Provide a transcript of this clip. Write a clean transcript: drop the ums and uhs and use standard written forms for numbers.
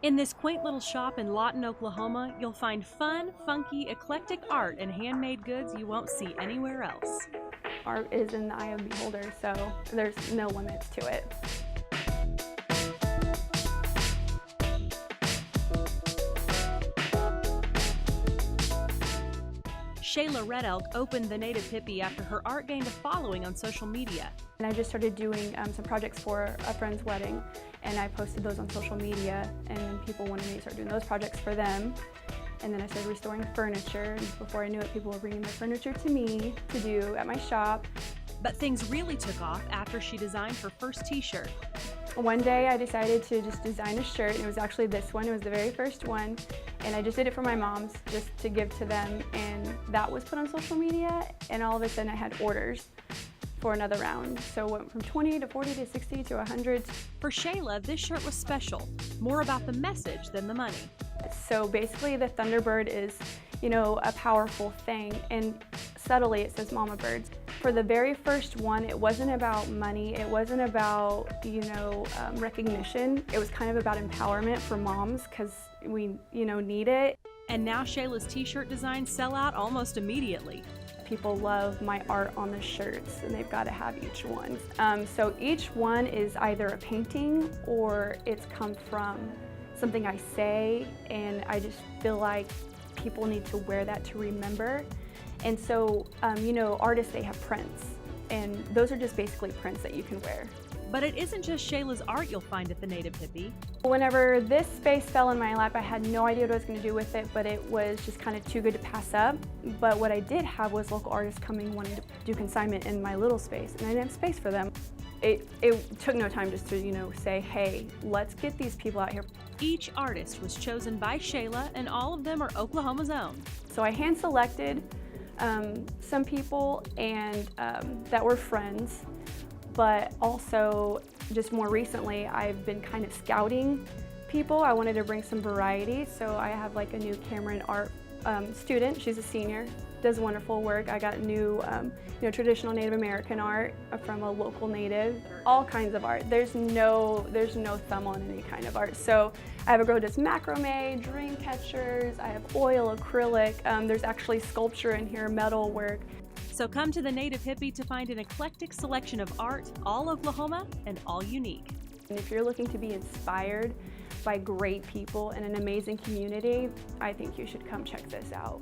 In this quaint little shop in Lawton, Oklahoma, you'll find fun, funky, eclectic art and handmade goods you won't see anywhere else. Art is in the eye of the beholder, so there's no limits to it. Shailah Red Elk opened the Native Hippy after her art gained a following on social media. And I just started doing some projects for a friend's wedding, and I posted those on social media, and then people wanted me to start doing those projects for them. And then I started restoring furniture, and before I knew it, people were bringing their furniture to me to do at my shop. But things really took off after she designed her first t-shirt. One day I decided to just design a shirt, and it was actually this one. It was the very first one, and I just did it for my moms, just to give to them, and that was put on social media, and all of a sudden I had orders for another round. So it went from 20 to 40 to 60 to 100. For Shailah, this shirt was special, more about the message than the money. So basically the Thunderbird is, a powerful thing, and subtly it says Mama Birds. For the very first one, it wasn't about money, it wasn't about, recognition. It was kind of about empowerment for moms, because we, need it. And now Shailah's t-shirt designs sell out almost immediately. People love my art on the shirts, and they've got to have each one. So each one is either a painting or it's come from something I say, and I just feel like people need to wear that to remember. And so, artists, they have prints, and those are just basically prints that you can wear. But it isn't just Shailah's art you'll find at the Native Hippy. Whenever this space fell in my lap, I had no idea what I was going to do with it, but it was just kind of too good to pass up. But what I did have was local artists coming wanting to do consignment in my little space, and I didn't have space for them. It took no time just to, say, hey, let's get these people out here. Each artist was chosen by Shailah, and all of them are Oklahoma's own. So I hand-selected some people and that were friends, but also just more recently I've been kind of scouting people. I wanted to bring some variety, so I have like a new Cameron art student. She's a senior, does wonderful work. I got new traditional Native American art from a local native, all kinds of art. There's no thumb on any kind of art. So I have a girl who does macrame, dream catchers, I have oil, acrylic, there's actually sculpture in here, metal work. So come to the Native Hippy to find an eclectic selection of art, all Oklahoma and all unique. And if you're looking to be inspired by great people and an amazing community, I think you should come check this out.